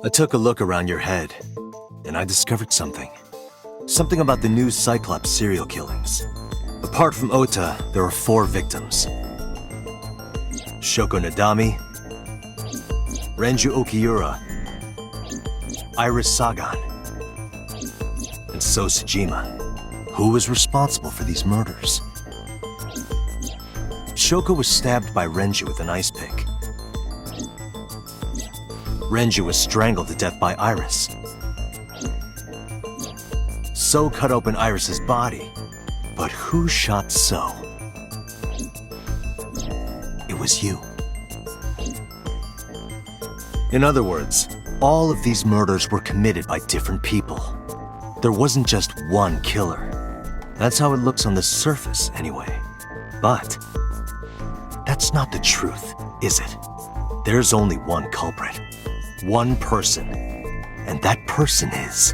I took a look around your head, and I discovered something. Something about the new Cyclops serial killings. Apart from Ota, there are 4 victims. Shoko Nadami, Renju Okiura, Iris Sagan, and So Tsujima. Who was responsible for these murders? Shoko was stabbed by Renju with an ice pick. Renju was strangled to death by Iris. So cut open Iris's body. But who shot So? It was you. In other words, all of these murders were committed by different people. There wasn't just one killer. That's how it looks on the surface, anyway. But that's not the truth, is it? There's only one culprit. One person. And that person is...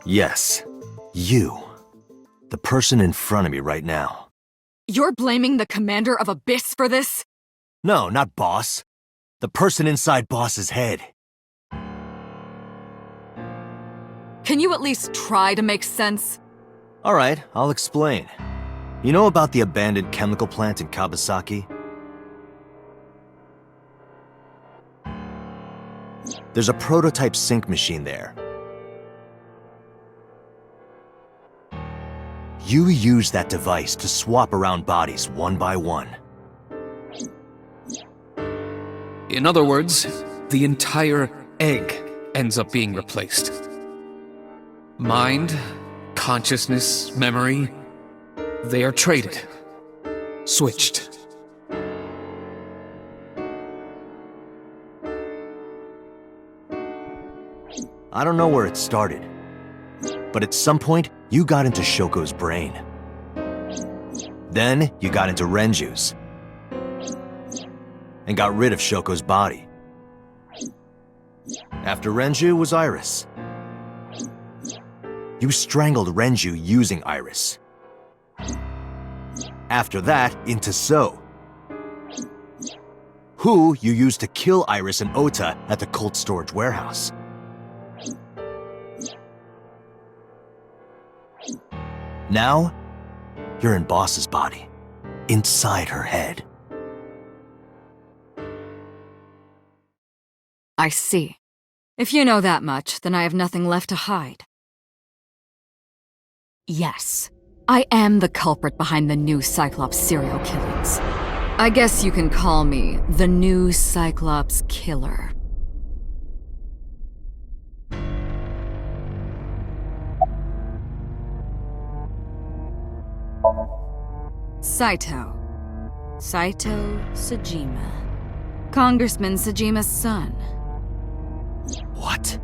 Yes, you. The person in front of me right now. You're blaming the commander of Abyss for this? No, not Boss. The person inside Boss's head. Can you at least try to make sense? Alright, I'll explain. You know about the abandoned chemical plant in Kawasaki? There's a prototype sync machine there. You use that device to swap around bodies one by one. In other words, the entire egg ends up being replaced. Mind, consciousness, memory, they are traded. Switched. I don't know where it started, but at some point, you got into Shoko's brain. Then, you got into Renju's. And got rid of Shoko's body. After Renju was Iris. You strangled Renju using Iris. After that, into So. Who you used to kill Iris and Ota at the cold storage warehouse. Now, you're in Boss's body, inside her head. I see. If you know that much, then I have nothing left to hide. Yes, I am the culprit behind the new Cyclops serial killings. I guess you can call me the new Cyclops killer. Saito Tsujima. Congressman Tsujima's son. What?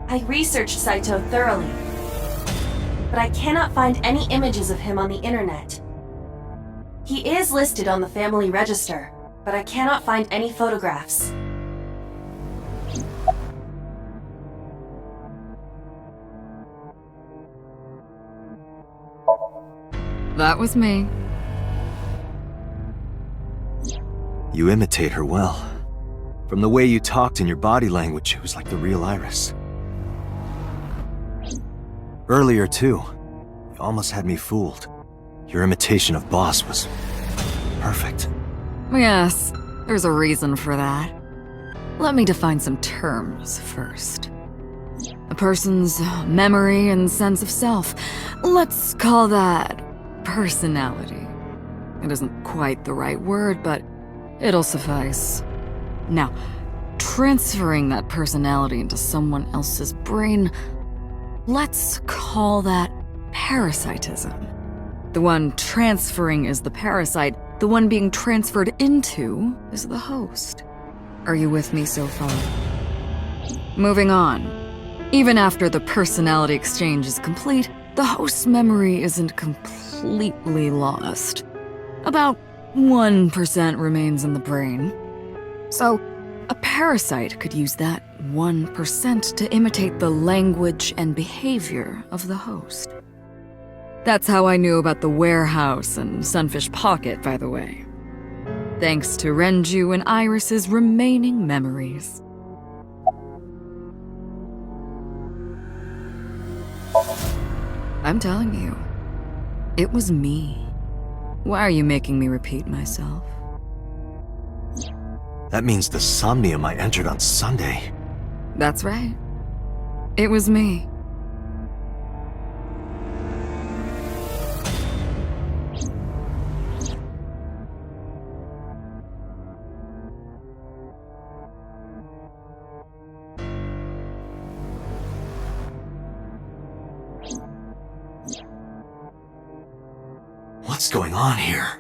I researched Saito thoroughly, but I cannot find any images of him on the internet. He is listed on the family register, but I cannot find any photographs. That was me. You imitate her well. From the way you talked and your body language, it was like the real Iris. Earlier, too, you almost had me fooled. Your imitation of Boss was perfect. Yes, there's a reason for that. Let me define some terms first. A person's memory and sense of self. Let's call that personality. It isn't quite the right word, but it'll suffice. Now, transferring that personality into someone else's brain, let's call that parasitism. The one transferring is the parasite, the one being transferred into is the host. Are you with me so far? Moving on. Even after the personality exchange is complete, the host's memory isn't completely lost. About 1% remains in the brain. So, a parasite could use that 1% to imitate the language and behavior of the host. That's how I knew about the warehouse and Sunfish Pocket, by the way. Thanks to Renju and Iris's remaining memories. I'm telling you, it was me. Why are you making me repeat myself? That means the Somnium I entered on Sunday. That's right. It was me. What's going on here?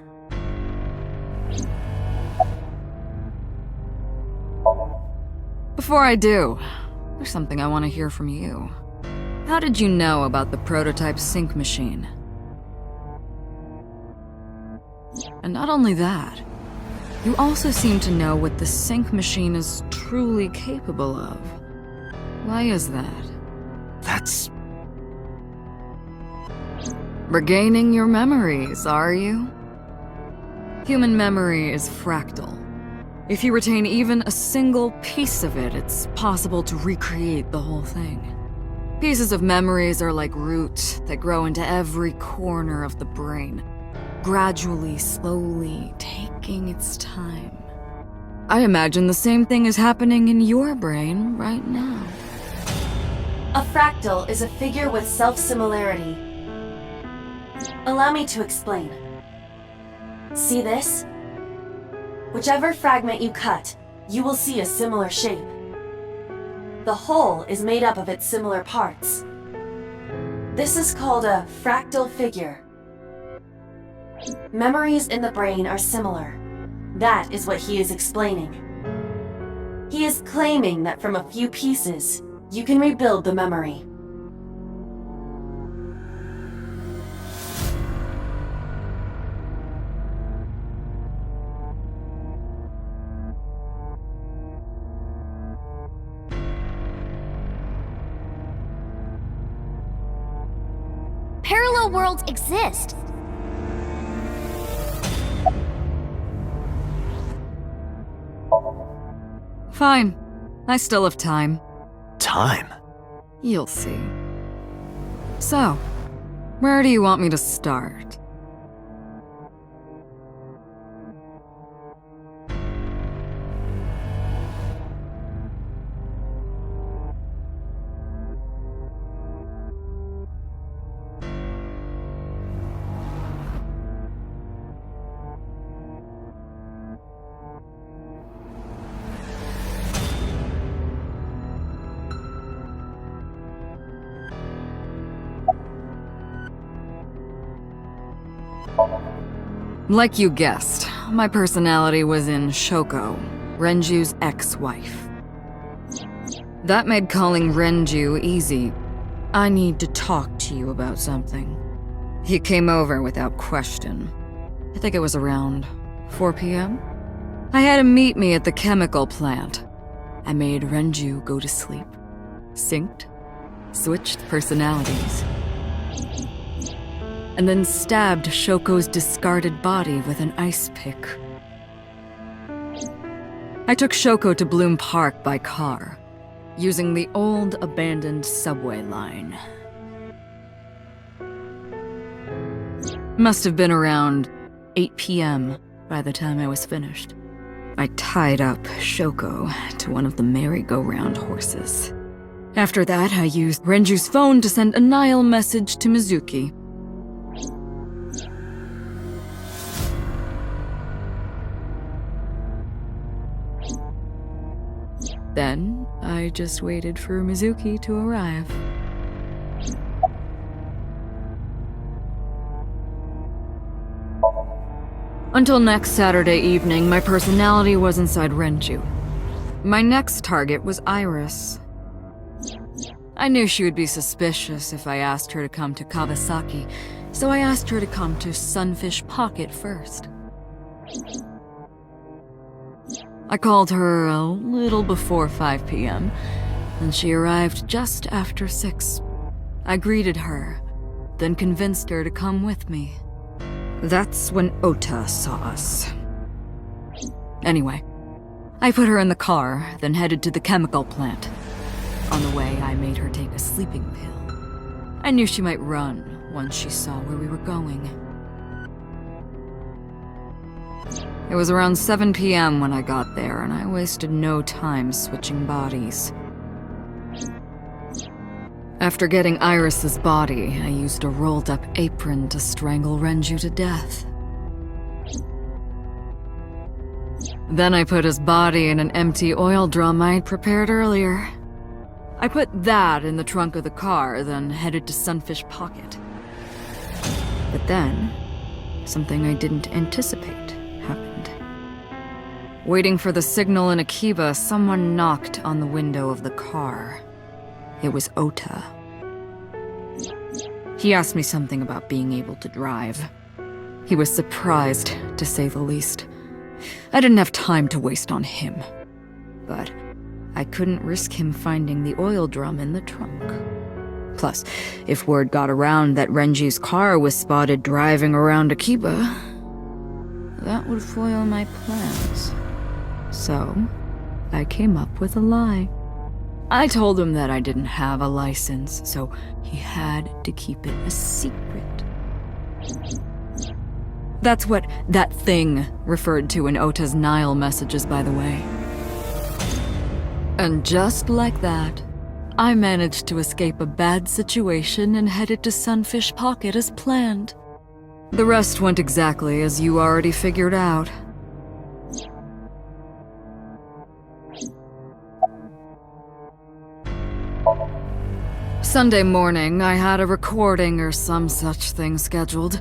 Before I do, there's something I want to hear from you. How did you know about the prototype sync machine? And not only that, you also seem to know what the sync machine is truly capable of. Why is that? That's... Regaining your memories, are you? Human memory is fractal. If you retain even a single piece of it, it's possible to recreate the whole thing. Pieces of memories are like roots that grow into every corner of the brain, gradually, slowly, taking its time. I imagine the same thing is happening in your brain right now. A fractal is a figure with self-similarity. Allow me to explain. See this? Whichever fragment you cut, you will see a similar shape. The whole is made up of its similar parts. This is called a fractal figure. Memories in the brain are similar. That is what he is explaining. He is claiming that from a few pieces, you can rebuild the memory. Parallel worlds exist. Fine. I still have time. time. You'll see. So, where do you want me to start? Like you guessed, my personality was in Shoko, Renju's ex-wife. That made calling Renju easy. I need to talk to you about something. He came over without question. I think it was around 4 p.m. I had him meet me at the chemical plant. I made Renju go to sleep. Synced, switched personalities, and then stabbed Shoko's discarded body with an ice pick. I took Shoko to Bloom Park by car, using the old abandoned subway line. Must have been around 8 p.m. by the time I was finished. I tied up Shoko to one of the merry-go-round horses. After that, I used Renju's phone to send a Nile message to Mizuki. Then, I just waited for Mizuki to arrive. Until next Saturday evening, my personality was inside Renju. My next target was Iris. I knew she would be suspicious if I asked her to come to Kawasaki, so I asked her to come to Sunfish Pocket first. I called her a little before 5 p.m., and she arrived just after 6. I greeted her, then convinced her to come with me. That's when Ota saw us. Anyway, I put her in the car, then headed to the chemical plant. On the way, I made her take a sleeping pill. I knew she might run once she saw where we were going. It was around 7 p.m. when I got there, and I wasted no time switching bodies. After getting Iris's body, I used a rolled-up apron to strangle Renju to death. Then I put his body in an empty oil drum I'd prepared earlier. I put that in the trunk of the car, then headed to Sunfish Pocket. But then, something I didn't anticipate happened. Waiting for the signal in Akiba, someone knocked on the window of the car. It was Ota. He asked me something about being able to drive. He was surprised, to say the least. I didn't have time to waste on him. But I couldn't risk him finding the oil drum in the trunk. Plus, if word got around that Renji's car was spotted driving around Akiba, that would foil my plans. So, I came up with a lie. I told him that I didn't have a license, so he had to keep it a secret. That's what that thing referred to in Ota's Nile messages, by the way. And just like that, I managed to escape a bad situation and headed to Sunfish Pocket as planned. The rest went exactly as you already figured out. Sunday morning, I had a recording or some such thing scheduled.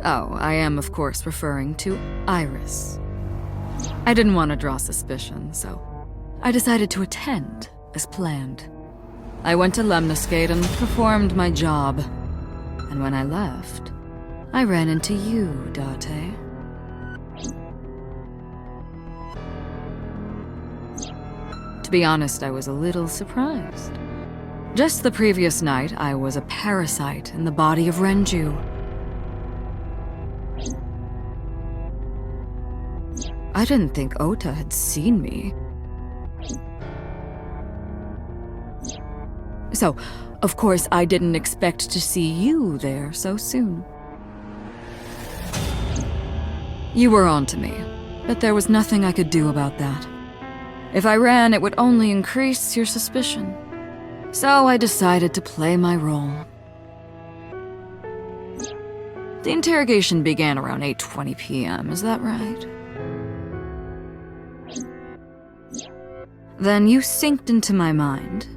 Oh, I am of course referring to Iris. I didn't want to draw suspicion, so I decided to attend as planned. I went to Lemniscate and performed my job. And when I left, I ran into you, Date. To be honest, I was a little surprised. Just the previous night, I was a parasite in the body of Renju. I didn't think Ota had seen me. So, of course, I didn't expect to see you there so soon. You were onto me, but there was nothing I could do about that. If I ran, it would only increase your suspicion. So I decided to play my role. The interrogation began around 8:20 p.m., is that right? Then you synced into my mind.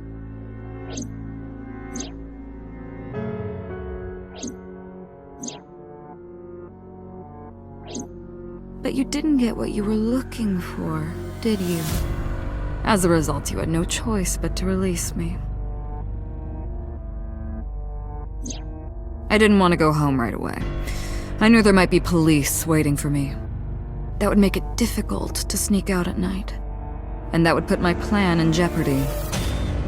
But you didn't get what you were looking for, did you? As a result, you had no choice but to release me. I didn't want to go home right away. I knew there might be police waiting for me. That would make it difficult to sneak out at night. And that would put my plan in jeopardy.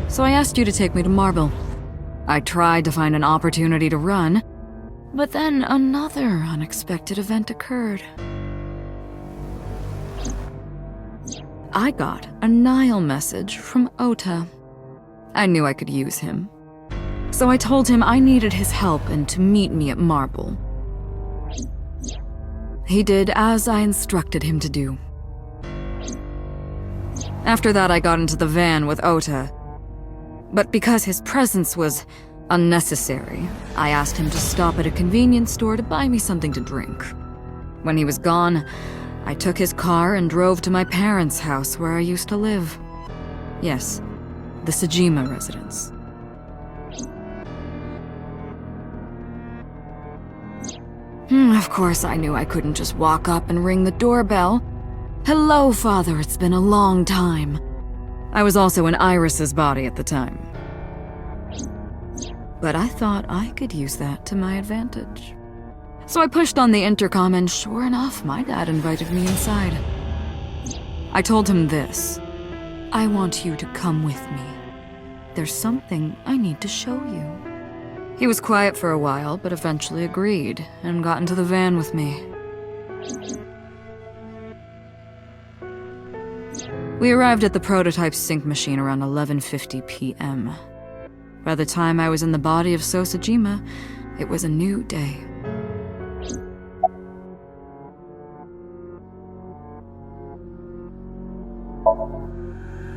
So I asked you to take me to Marble. I tried to find an opportunity to run, but then another unexpected event occurred. I got a Nile message from Ota. I knew I could use him. So I told him I needed his help and to meet me at Marble. He did as I instructed him to do. After that, I got into the van with Ota. But because his presence was unnecessary, I asked him to stop at a convenience store to buy me something to drink. When he was gone, I took his car and drove to my parents' house where I used to live. Yes, the Sajima residence. Of course, I knew I couldn't just walk up and ring the doorbell. Hello, Father, it's been a long time. I was also in Iris's body at the time. But I thought I could use that to my advantage. So I pushed on the intercom and sure enough, my dad invited me inside. I told him this. I want you to come with me. There's something I need to show you. He was quiet for a while, but eventually agreed and got into the van with me. We arrived at the prototype sync machine around 11:50 p.m. By the time I was in the body of Sosajima, it was a new day.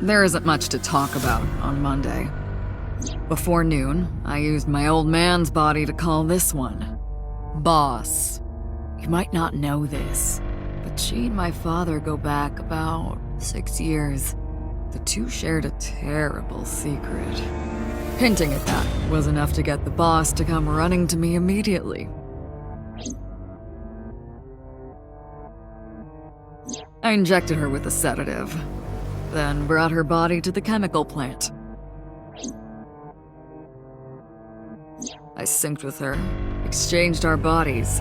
There isn't much to talk about on Monday. Before noon, I used my old man's body to call this one Boss. You might not know this, but she and my father go back about 6 years. The two shared a terrible secret. Hinting at that was enough to get the boss to come running to me immediately. I injected her with a sedative, then brought her body to the chemical plant. I synced with her, exchanged our bodies.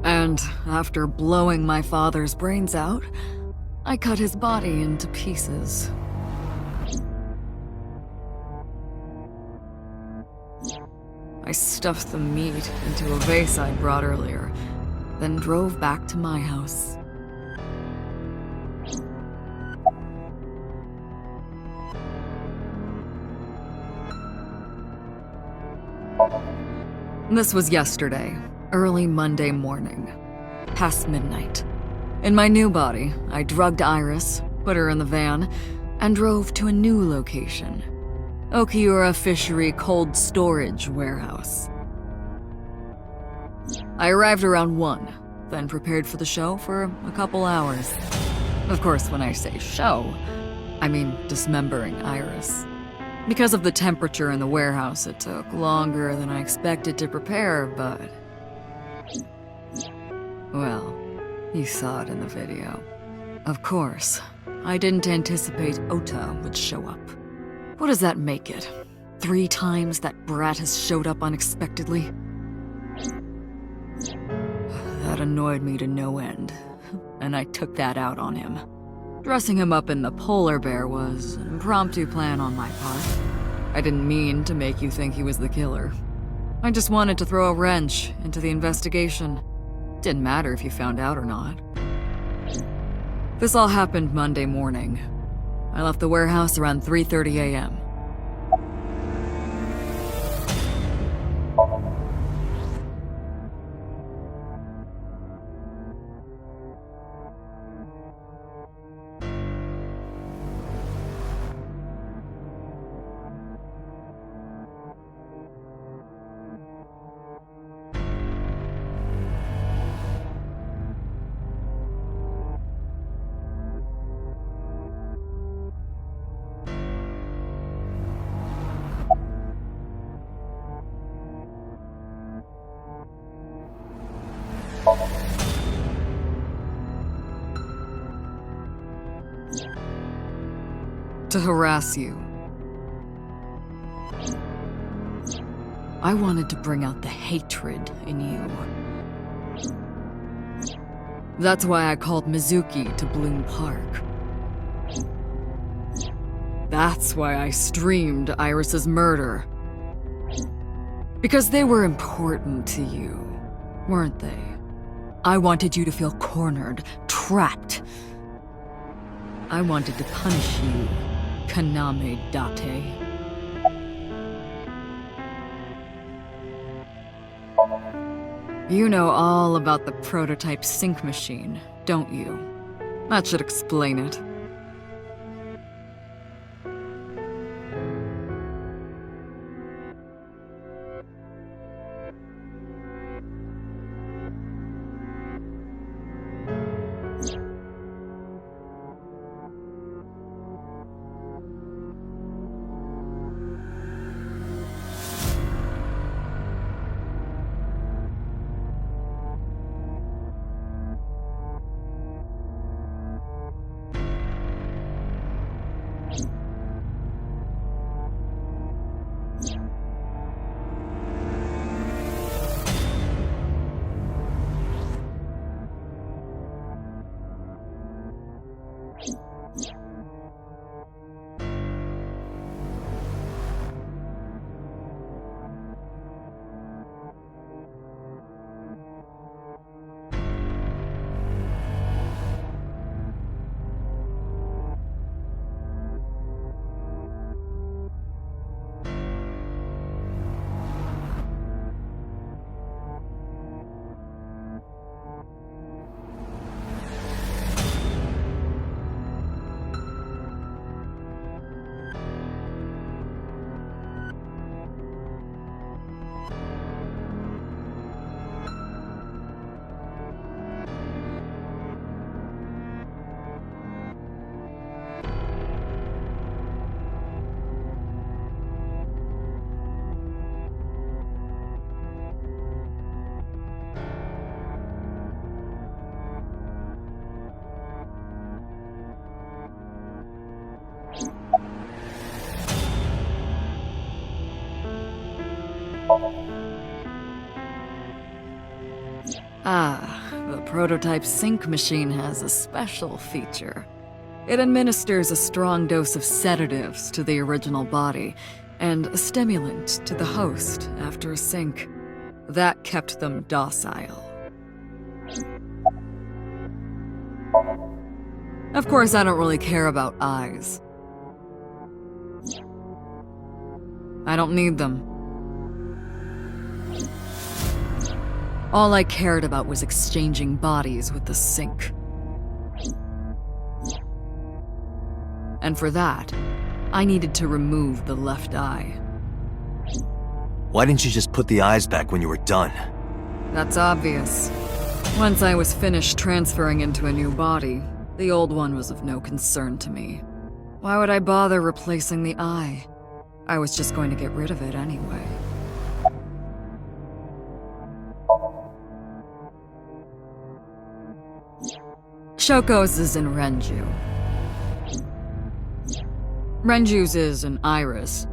And after blowing my father's brains out, I cut his body into pieces. I stuffed the meat into a vase I'd brought earlier, then drove back to my house. This was yesterday, early Monday morning, past midnight. In my new body, I drugged Iris, put her in the van, and drove to a new location. Okiura Fishery Cold Storage Warehouse. I arrived around 1, then prepared for the show for a couple hours. Of course, when I say show, I mean dismembering Iris. Because of the temperature in the warehouse, it took longer than I expected to prepare, but... well, you saw it in the video. Of course, I didn't anticipate Ota would show up. What does that make it? 3 times that brat has showed up unexpectedly? That annoyed me to no end, and I took that out on him. Dressing him up in the polar bear was an impromptu plan on my part. I didn't mean to make you think he was the killer. I just wanted to throw a wrench into the investigation. Didn't matter if you found out or not. This all happened Monday morning. I left the warehouse around 3:30 a.m. To harass you. I wanted to bring out the hatred in you. That's why I called Mizuki to Bloom Park. That's why I streamed Iris's murder. Because they were important to you, weren't they? I wanted you to feel cornered, trapped. I wanted to punish you, Kaname Date. You know all about the prototype sync machine, don't you? That should explain it. The prototype sync machine has a special feature. It administers a strong dose of sedatives to the original body, and a stimulant to the host after a sync. That kept them docile. Of course, I don't really care about eyes. I don't need them. All I cared about was exchanging bodies with the sync. And for that, I needed to remove the left eye. Why didn't you just put the eyes back when you were done? That's obvious. Once I was finished transferring into a new body, the old one was of no concern to me. Why would I bother replacing the eye? I was just going to get rid of it anyway. Shoko's is in Renju. Renju's is in Iris.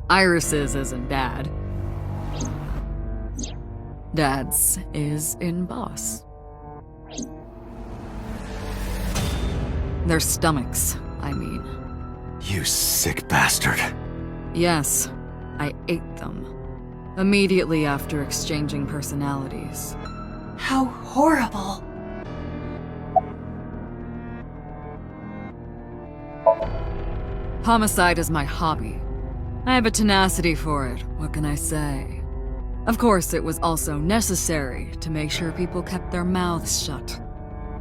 Iris's is in Dad. Dad's is in Boss. Their stomachs, I mean. You sick bastard. Yes, I ate them. Immediately after exchanging personalities. How horrible. Homicide is my hobby. I have a tenacity for it, what can I say? Of course, it was also necessary to make sure people kept their mouths shut.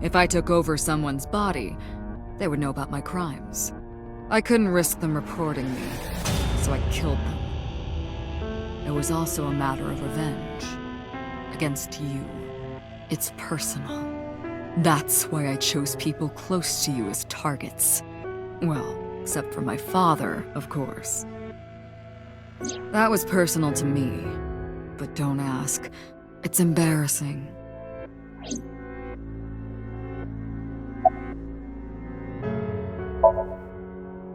If I took over someone's body, they would know about my crimes. I couldn't risk them reporting me, so I killed them. It was also a matter of revenge. Against you. It's personal. That's why I chose people close to you as targets. Well, except for my father, of course. That was personal to me. But don't ask. It's embarrassing.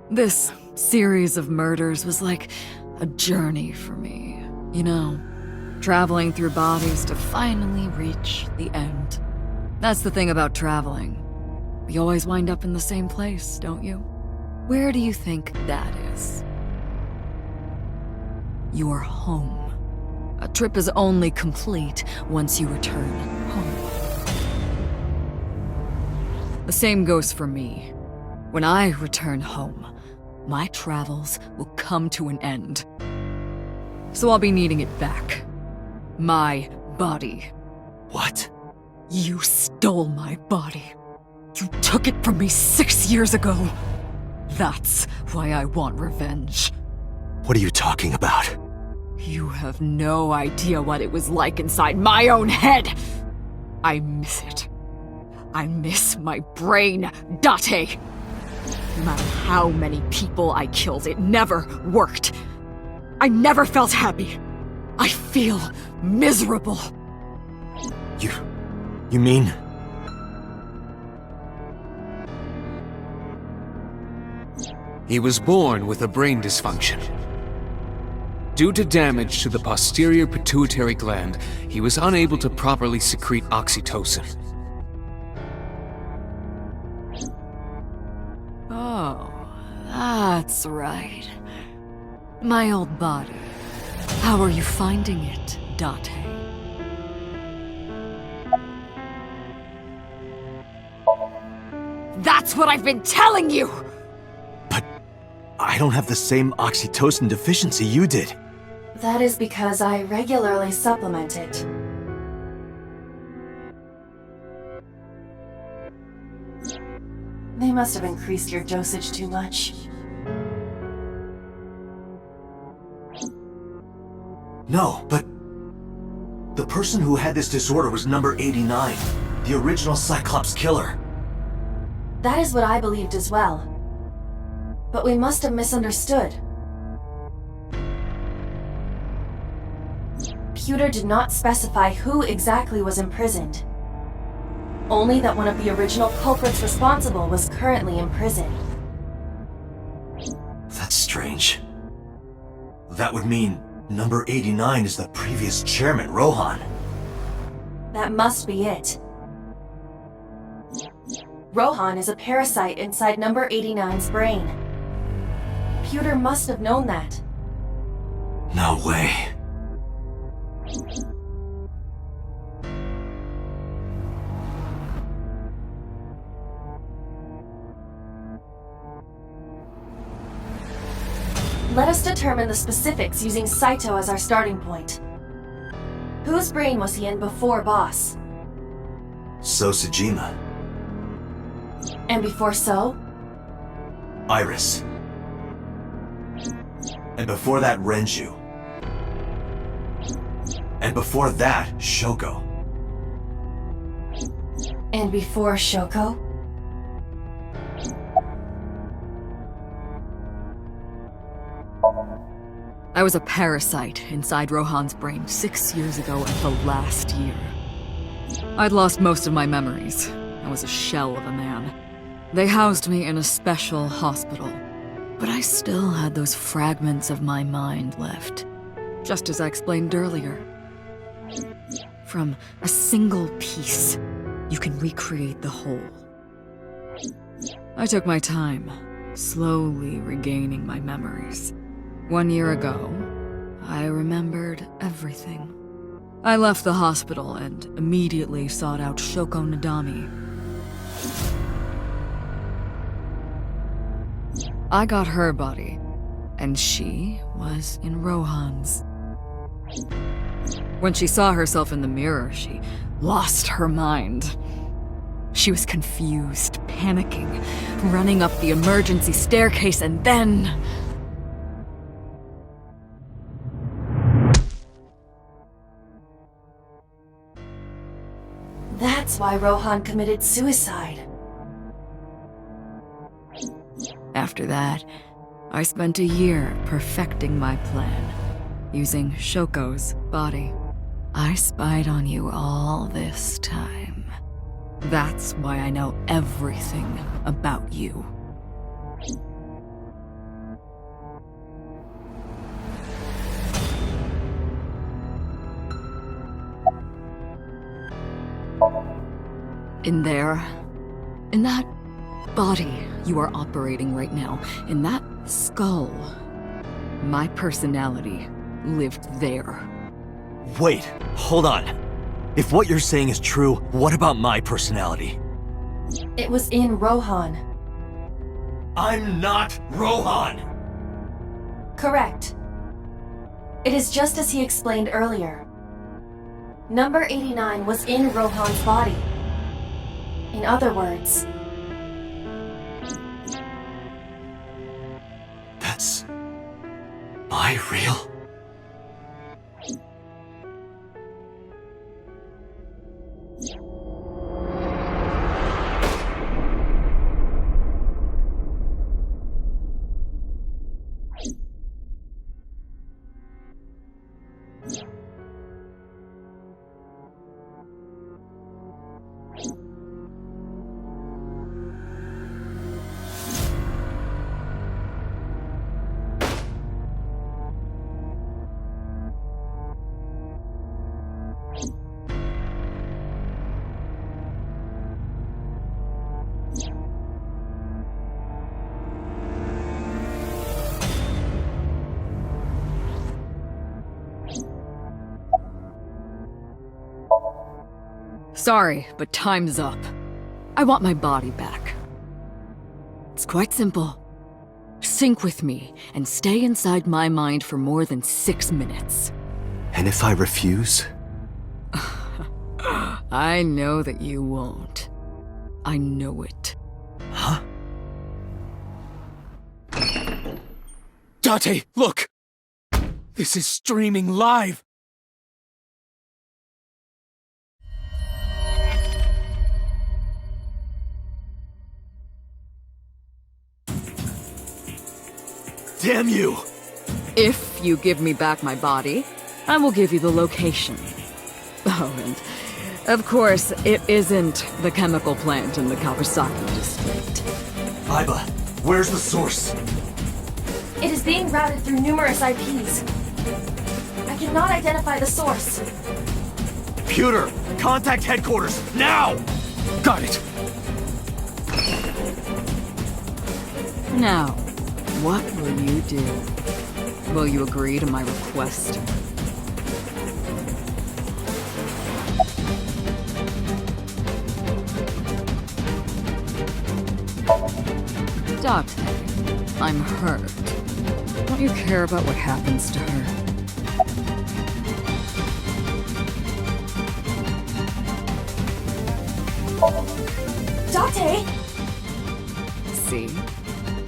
This series of murders was like a journey for me, you know? Traveling through bodies to finally reach the end. That's the thing about traveling. We always wind up in the same place, don't you? Where do you think that is? Your home. A trip is only complete once you return home. The same goes for me. When I return home, my travels will come to an end. So I'll be needing it back. My body. What? You stole my body. You took it from me 6 years ago. That's why I want revenge. What are you talking about? You have no idea what it was like inside my own head. I miss it. I miss my brain, Date. No matter how many people I killed, it never worked. I never felt happy. I feel miserable. You mean? He was born with a brain dysfunction. Due to damage to the posterior pituitary gland, he was unable to properly secrete oxytocin. Oh, that's right. My old body. How are you finding it, Date? That's what I've been telling you! But I don't have the same oxytocin deficiency you did. That is because I regularly supplement it. They must have increased your dosage too much. No, but the person who had this disorder was number 89, the original Cyclops killer. That is what I believed as well. But we must have misunderstood. Pewter did not specify who exactly was imprisoned. Only that one of the original culprits responsible was currently in prison. That's strange. That would mean number 89 is the previous chairman, Rohan. That must be it. Rohan is a parasite inside number 89's brain. Pewter must have known that. No way. Let us determine the specifics using Saito as our starting point. Whose brain was he in before Boss? So Sejima. And before So? Iris. And before that, Renju. And before that, Shoko. And before Shoko? I was a parasite inside Rohan's brain 6 years ago of the last year. I'd lost most of my memories. I was a shell of a man. They housed me in a special hospital, but I still had those fragments of my mind left, just as I explained earlier. From a single piece, you can recreate the whole. I took my time, slowly regaining my memories. 1 year ago, I remembered everything. I left the hospital and immediately sought out Shoko Nadami. I got her body, and she was in Rohan's. When she saw herself in the mirror, she lost her mind. She was confused, panicking, running up the emergency staircase, and then... That's why Rohan committed suicide. After that, I spent a year perfecting my plan, using Shoko's body. I spied on you all this time. That's why I know everything about you. In there, in that body you are operating right now, in that skull, my personality lived there. Wait, hold on. If what you're saying is true, what about my personality? It was in Rohan. I'm not Rohan! Correct. It is just as he explained earlier. Number 89 was in Rohan's body. In other words... That's... Am I real? Sorry, but time's up. I want my body back. It's quite simple. Sync with me and stay inside my mind for more than 6 minutes. And if I refuse? I know that you won't. I know it. Huh? Date, look! This is streaming live! Damn you! If you give me back my body, I will give you the location. Oh, and of course, it isn't the chemical plant in the Kawasaki district. Aiba, where's the source? It is being routed through numerous IPs. I cannot identify the source. Computer, contact headquarters, now! Got it! Now, what will you do? Will you agree to my request? Date, I'm hurt. Don't you care about what happens to her? Date! See?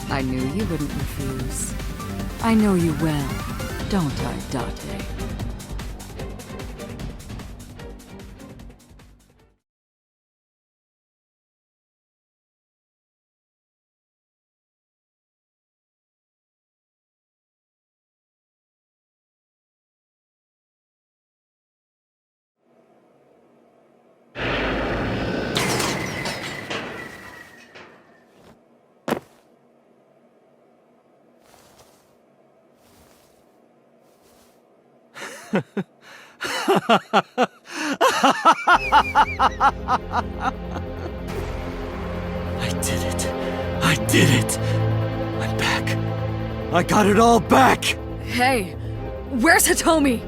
I knew you wouldn't refuse. I know you well, don't I, Date? I did it. I did it. I'm back. I got it all back! Hey, where's Hitomi?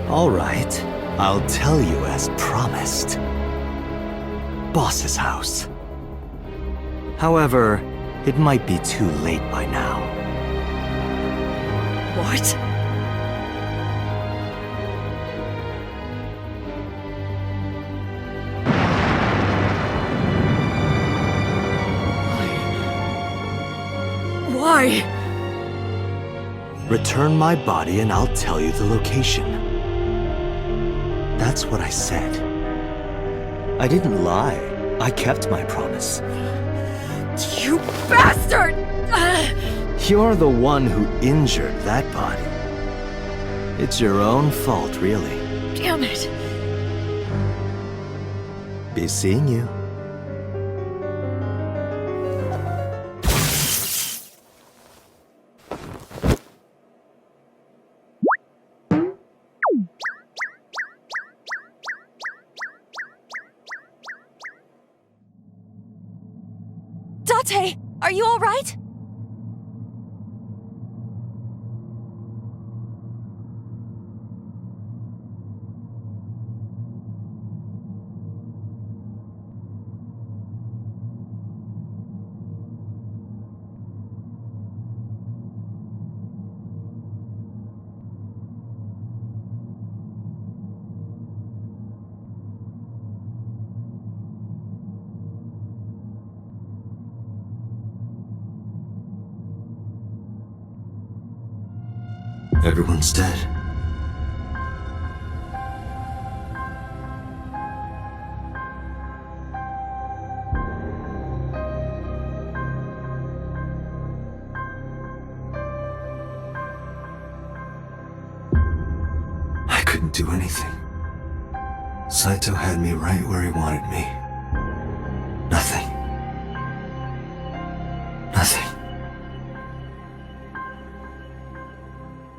All right, I'll tell you as promised. Boss's house. However, it might be too late by now. What? Why? Return my body and I'll tell you the location. That's what I said. I didn't lie. I kept my promise. You bastard! You're the one who injured that body. It's your own fault, really. Damn it! Be seeing you. Date! Are you alright? Everyone's dead. I couldn't do anything. Saito had me right where he wanted me. Nothing. Nothing.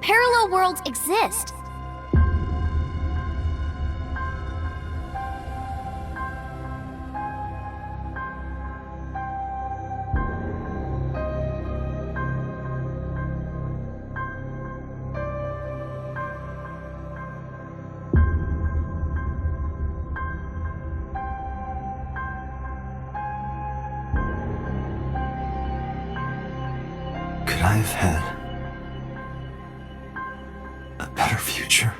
Parallel worlds exist. Could I have had a better future?